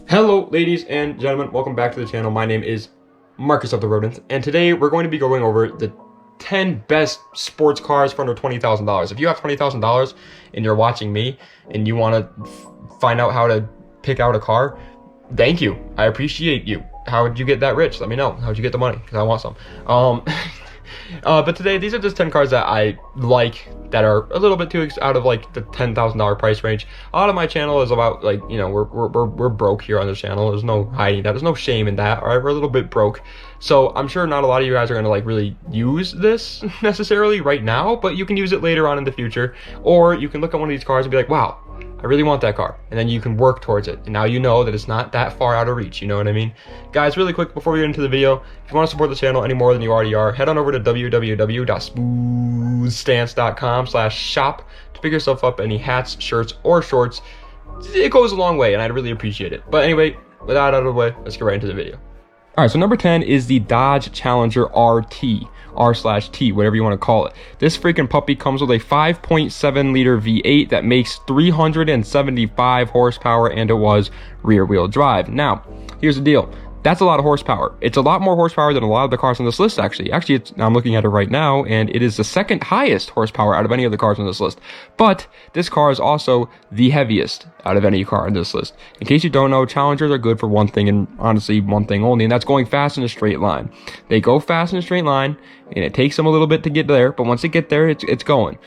Hello ladies and gentlemen, welcome back to the channel. My name is Marcus of the Rodent, and today we're going to be going over the 10 best sports cars for under $20,000. If you have $20,000 and you're watching me and you want to find out how to pick out a car, thank you. I appreciate you. How did you get that rich? Let me know. How'd you get the money? Because I want some. But today, these are just 10 cars that I like that are a little bit too out of like the $10,000 price range. A lot of my channel is about like, you know, we're broke here on this channel. There's no hiding that. There's no shame in that. All right, we're a little bit broke. So I'm sure not a lot of you guys are going to like really use this necessarily right now, but you can use it later on in the future. Or you can look at one of these cars and be like, wow, I really want that car, and then you can work towards it, and now you know that it's not that far out of reach. You know what I mean? Guys, really quick before we get into the video, if you want to support the channel any more than you already are, head on over to www.smoothstance.com/shop to pick yourself up any hats, shirts, or shorts. It goes a long way, and I'd really appreciate it. But anyway, with that out of the way, let's get right into the video. All right, so number 10 is the Dodge Challenger RT. R/T, whatever you want to call it. This freaking puppy comes with a 5.7 liter V8 that makes 375 horsepower, and it was rear wheel drive. Now, here's the deal. That's a lot of horsepower. It's a lot more horsepower than a lot of the cars on this list, actually. I'm looking at it right now, and it is the second highest horsepower out of any of the cars on this list. But this car is also the heaviest out of any car on this list. In case you don't know, Challengers are good for one thing, and honestly, one thing only, and that's going fast in a straight line. They go fast in a straight line, and it takes them a little bit to get there, but once they get there, it's going.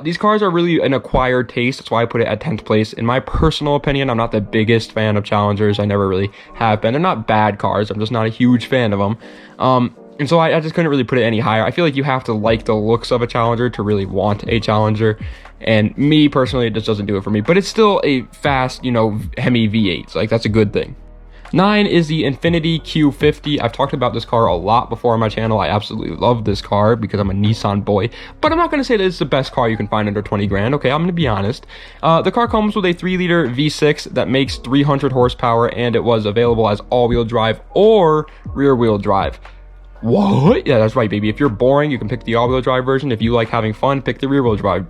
These cars are really an acquired taste. That's why I put it at 10th place. In my personal opinion, I'm not the biggest fan of Challengers. I never really have been. They're not bad cars. I'm just not a huge fan of them. And so I just couldn't really put it any higher. I feel like you have to like the looks of a Challenger to really want a Challenger. And me, personally, it just doesn't do it for me. But it's still a fast, you know, Hemi V8. Like, that's a good thing. 9 is the Infiniti Q50. I've talked about this car a lot before on my channel. I absolutely love this car because I'm a Nissan boy. But I'm not going to say that it's the best car you can find under 20 grand. Okay, I'm going to be honest. The car comes with a 3-liter V6 that makes 300 horsepower, and it was available as all-wheel drive or rear-wheel drive. What? Yeah, that's right, baby. If you're boring, you can pick the all-wheel drive version. If you like having fun, pick the rear-wheel drive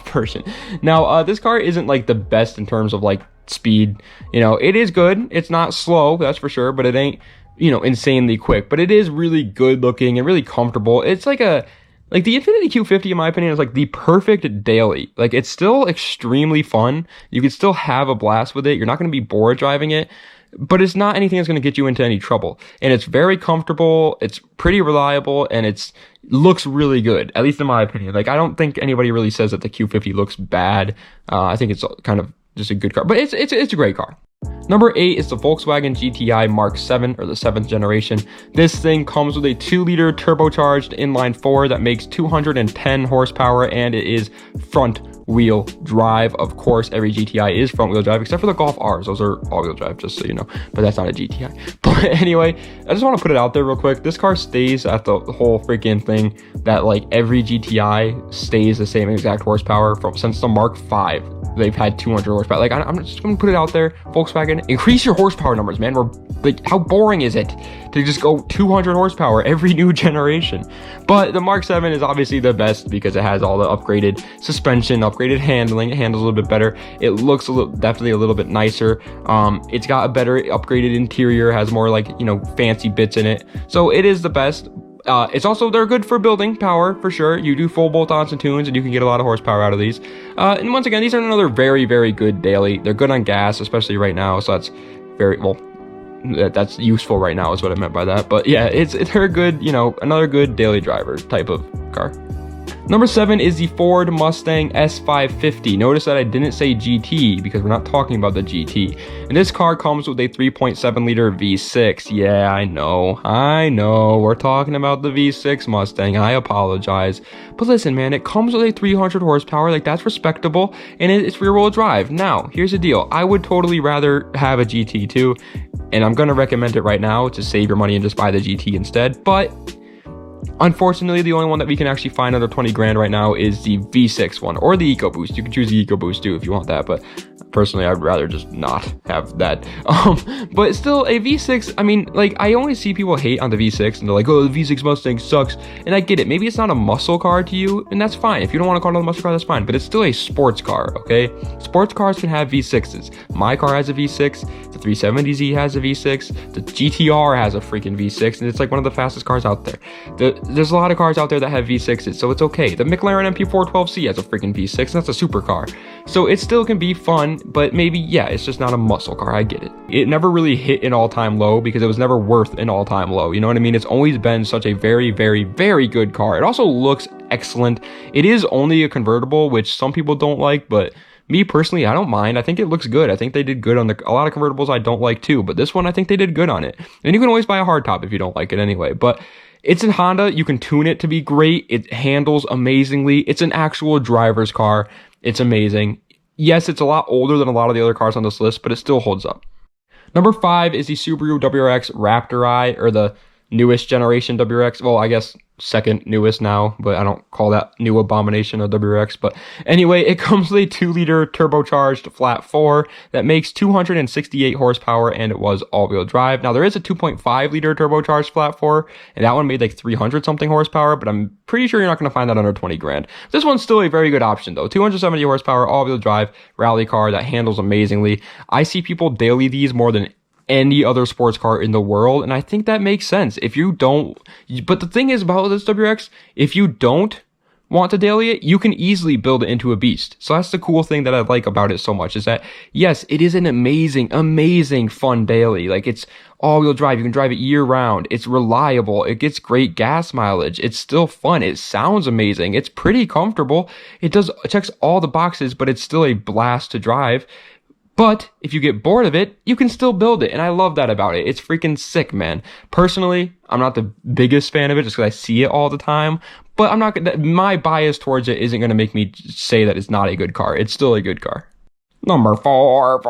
version. Now, this car isn't like the best in terms of like speed. You know, it is good. It's not slow, that's for sure, but it ain't, you know, insanely quick. But it is really good looking and really comfortable. It's like the Infiniti Q50, in my opinion, is like the perfect daily. Like, it's still extremely fun. You can still have a blast with it. You're not going to be bored driving it. But it's not anything that's going to get you into any trouble. And it's very comfortable, it's pretty reliable, and it looks really good, at least in my opinion. Like, I don't think anybody really says that the Q50 looks bad. I think it's kind of just a good car. But it's a great car. Number 8 is the Volkswagen GTI Mark 7, or the 7th generation. This thing comes with a 2-liter turbocharged inline-4 that makes 210 horsepower, and it is front-wheel drive. Of course, every GTI is front-wheel drive, except for the Golf Rs. Those are all-wheel drive, just so you know. But that's not a GTI. But anyway, I just want to put it out there real quick. This car stays at the whole freaking thing that, like, every GTI stays the same exact horsepower since the Mark 5. They've had 200 horsepower. Like, I'm just gonna put it out there, Volkswagen, increase your horsepower numbers, man. We're like, how boring is it to just go 200 horsepower every new generation? But the Mark 7 is obviously the best because it has all the upgraded suspension, upgraded handling. It handles a little bit better. It looks definitely a little bit nicer. It's got a better upgraded interior, has more like, you know, fancy bits in it. So it is the best. It's also, they're good for building power, for sure. You do full bolt-ons and tunes, and you can get a lot of horsepower out of these. And once again, these are another very, very good daily. They're good on gas, especially right now, so that's very, well, that's useful right now is what I meant by that. But yeah, they're good, you know, another good daily driver type of car. Number 7 is the Ford Mustang S550. Notice that I didn't say GT because we're not talking about the GT. And this car comes with a 3.7 liter V6. Yeah, I know. We're talking about the V6 Mustang. I apologize. But listen, man, it comes with a 300 horsepower. Like, that's respectable. And it's rear-wheel drive. Now, here's the deal. I would totally rather have a GT too. And I'm going to recommend it right now to save your money and just buy the GT instead. But Unfortunately, the only one that we can actually find under 20 grand right now is the V6 one, or the EcoBoost. You can choose the EcoBoost too if you want that, but personally, I'd rather just not have that. But still, a V6, I mean, like, I always see people hate on the V6, and they're like, oh, the V6 Mustang sucks, and I get it. Maybe it's not a muscle car to you, and that's fine. If you don't want to call it a muscle car, that's fine, but it's still a sports car, okay? Sports cars can have V6s. My car has a V6, the 370Z has a V6, the GTR has a freaking V6, and it's like one of the fastest cars out there. There's a lot of cars out there that have V6s, so it's okay. The McLaren MP412C has a freaking V6, and that's a supercar. So it still can be fun, but maybe, yeah, it's just not a muscle car. I get it. It never really hit an all-time low because it was never worth an all-time low. You know what I mean? It's always been such a very, very, very good car. It also looks excellent. It is only a convertible, which some people don't like, but me personally, I don't mind. I think it looks good. I think they did good on a lot of convertibles I don't like too, but this one, I think they did good on it. And you can always buy a hardtop if you don't like it anyway, but it's in Honda. You can tune it to be great. It handles amazingly. It's an actual driver's car. It's amazing. Yes, it's a lot older than a lot of the other cars on this list, but it still holds up. Number 5 is the Subaru WRX Raptoreye, or the newest generation WRX. Well, I guess second newest now, but I don't call that new abomination of WRX. But anyway, it comes with a 2-liter turbocharged flat 4 that makes 268 horsepower, and it was all-wheel drive. Now, there is a 2.5-liter turbocharged flat 4, and that one made like 300 something horsepower, but I'm pretty sure you're not going to find that under 20 grand. This one's still a very good option though. 270 horsepower, all-wheel drive rally car that handles amazingly. I see people daily these more than any other sports car in the world, and I think that makes sense. If you don't, but the thing is about this WRX, if you don't want to daily it, you can easily build it into a beast. So that's the cool thing that I like about it so much, is that yes, it is an amazing fun daily. Like, it's all-wheel drive, you can drive it year-round, it's reliable, it gets great gas mileage, it's still fun, it sounds amazing, it's pretty comfortable, it checks all the boxes, but it's still a blast to drive. But if you get bored of it, you can still build it. And I love that about it. It's freaking sick, man. Personally, I'm not the biggest fan of it just because I see it all the time. But I'm not gonna, my bias towards it isn't going to make me say that it's not a good car. It's still a good car. Number 4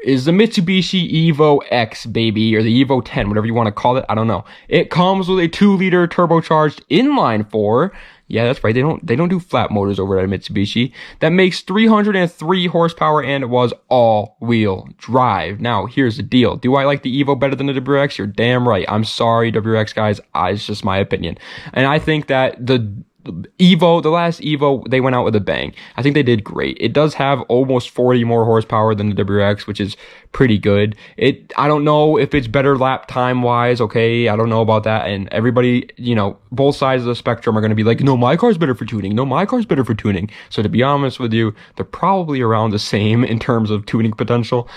is the Mitsubishi EVO X, baby, or the EVO 10, whatever you want to call it. I don't know. It comes with a 2-liter turbocharged inline 4. Yeah, that's right. They don't do flat motors over at Mitsubishi. That makes 303 horsepower, and it was all-wheel drive. Now, here's the deal. Do I like the Evo better than the WRX? You're damn right. I'm sorry, WRX guys. It's just my opinion. And I think that the last Evo, they went out with a bang. I think they did great. It does have almost 40 more horsepower than the WRX, which is pretty good. I don't know if it's better lap time wise, okay? I don't know about that. And everybody, you know, both sides of the spectrum are going to be like, no, my car's better for tuning. No, my car's better for tuning. So to be honest with you, they're probably around the same in terms of tuning potential.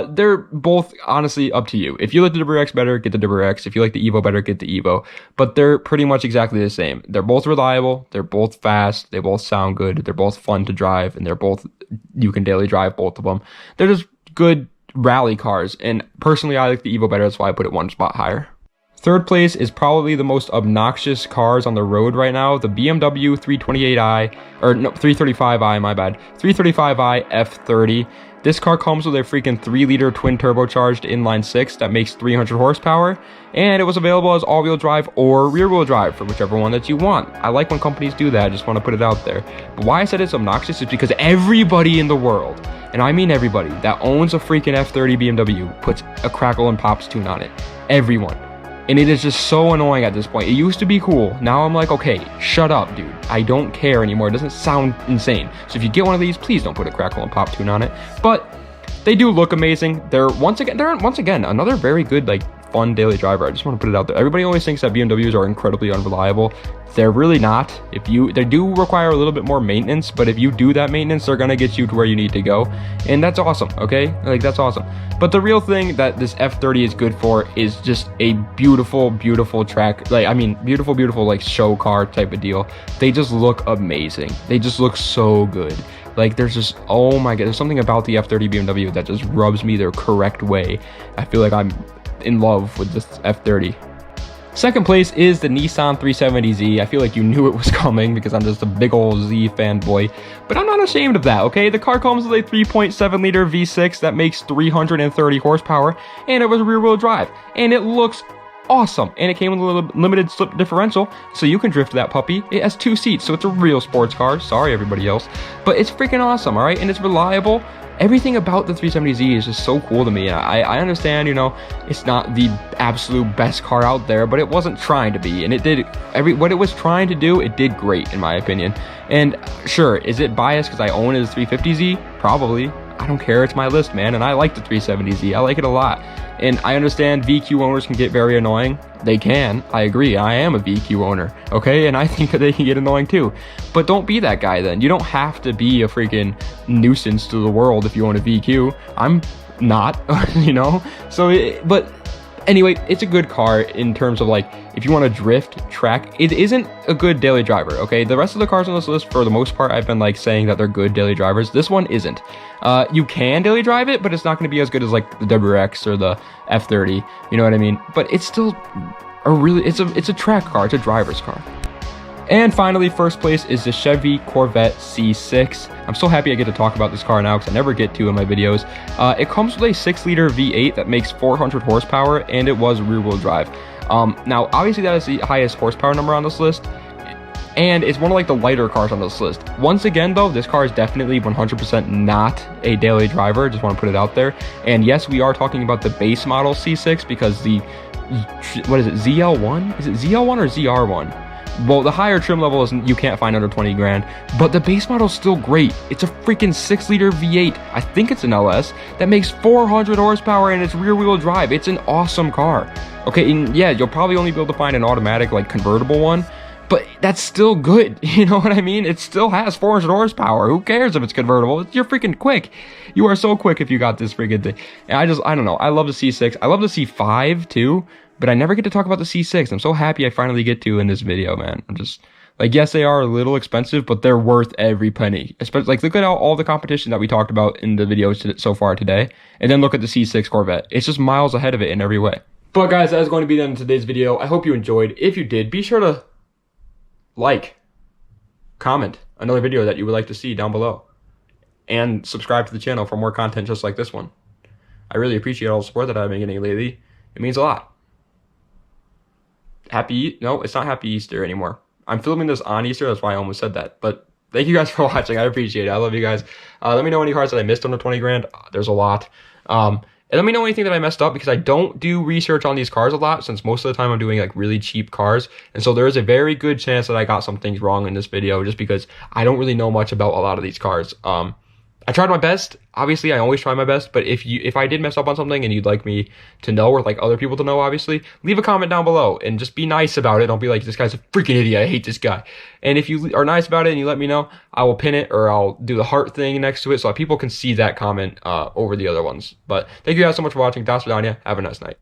They're both honestly up to you. If you like the WRX better, get the WRX. If you like the Evo better, get the Evo. But they're pretty much exactly the same. They're both reliable. They're both fast. They both sound good. They're both fun to drive, and you can daily drive both of them. They're just good rally cars, and personally, I like the Evo better. That's why I put it one spot higher. Third place is probably the most obnoxious cars on the road right now, the BMW 328i, or no, 335i, my bad, 335i F30. This car comes with a freaking 3-liter twin turbocharged inline 6 that makes 300 horsepower, and it was available as all-wheel drive or rear-wheel drive for whichever one that you want. I like when companies do that. I just want to put it out there. But why I said it's obnoxious is because everybody in the world, and I mean everybody, that owns a freaking F30 BMW puts a crackle and pops tune on it. Everyone. And it is just so annoying at this point. It used to be cool. Now I'm like, okay, shut up, dude. I don't care anymore. It doesn't sound insane. So if you get one of these, please don't put a crackle and pop tune on it. But they do look amazing. They're once again another very good, like, fun daily driver. I just want to put it out there. Everybody always thinks that BMWs are incredibly unreliable. They're really not. They do require a little bit more maintenance, but if you do that maintenance, they're gonna get you to where you need to go, and that's awesome. Okay, like, that's awesome. But the real thing that this F30 is good for is just a beautiful track. Like, I mean, beautiful like show car type of deal. They just look amazing. They just look so good. Like, there's just, oh my god, there's something about the F30 BMW that just rubs me the correct way. I feel like I'm in love with this F30. Second place is the Nissan 370Z. I feel like you knew it was coming because I'm just a big old Z fanboy, but I'm not ashamed of that, okay? The car comes with a 3.7-liter V6 that makes 330 horsepower, and it was rear-wheel drive, and it looks awesome. And it came with a little limited slip differential, so you can drift that puppy. It has 2 seats, so it's a real sports car. Sorry, everybody else. But it's freaking awesome, all right? And it's reliable. Everything about the 370Z is just so cool to me. I understand, you know, it's not the absolute best car out there, but it wasn't trying to be. And it did what it was trying to do, it did great, in my opinion. And sure, is it biased because I own it as 350Z? Probably. I don't care, it's my list, man, and I like the 370Z. I like it a lot. And I understand VQ owners can get very annoying. They can, I agree. I am a VQ owner, okay? And I think that they can get annoying too. But don't be that guy then. You don't have to be a freaking nuisance to the world if you own a VQ. I'm not, you know? So, but anyway, it's a good car in terms of like, if you want to drift, track, it isn't a good daily driver, okay? The rest of the cars on this list, for the most part, I've been like saying that they're good daily drivers. This one isn't. You can daily drive it, but it's not going to be as good as like the WRX or the F30, you know what I mean? But it's still it's a track car, it's a driver's car. And finally, first place is the Chevy Corvette C6. I'm so happy I get to talk about this car now because I never get to in my videos. It comes with a 6-liter V8 that makes 400 horsepower, and it was rear-wheel drive. Now, obviously that is the highest horsepower number on this list, and it's one of like the lighter cars on this list. Once again though, this car is definitely 100% not a daily driver. Just want to put it out there. And yes, we are talking about the base model C6 because the, what is it, ZL1? Is it ZL1 or ZR1? Well, the higher trim level is you can't find under 20 grand, but the base model is still great. It's a freaking 6-liter V8. I think it's an LS that makes 400 horsepower and it's rear-wheel drive. It's an awesome car. Okay, and yeah, you'll probably only be able to find an automatic, like, convertible one, but that's still good. You know what I mean? It still has 400 horsepower. Who cares if it's convertible? You're freaking quick. You are so quick if you got this freaking thing. And I don't know. I love the C6. I love the C5 too. But I never get to talk about the C6. I'm so happy I finally get to in this video, man. I'm just, like, yes, they are a little expensive, but they're worth every penny. Especially, like, look at all the competition that we talked about in the videos so far today. And then look at the C6 Corvette. It's just miles ahead of it in every way. But, guys, that is going to be the end of today's video. I hope you enjoyed. If you did, be sure to like, comment another video that you would like to see down below. And subscribe to the channel for more content just like this one. I really appreciate all the support that I've been getting lately. It means a lot. No, it's not Happy Easter anymore. I'm filming this on Easter, that's why I almost said that. But thank you guys for watching. I appreciate it. I love you guys. Let me know any cars that I missed under 20 grand. There's a lot. And let me know anything that I messed up because I don't do research on these cars a lot since most of the time I'm doing like really cheap cars. And so there is a very good chance that I got some things wrong in this video just because I don't really know much about a lot of these cars. I tried my best. Obviously, I always try my best, but if I did mess up on something and you'd like me to know or like other people to know, obviously, leave a comment down below and just be nice about it. Don't be like, this guy's a freaking idiot. I hate this guy. And if you are nice about it and you let me know, I will pin it or I'll do the heart thing next to it so that people can see that comment over the other ones. But thank you guys so much for watching. Das Vidania. Have a nice night.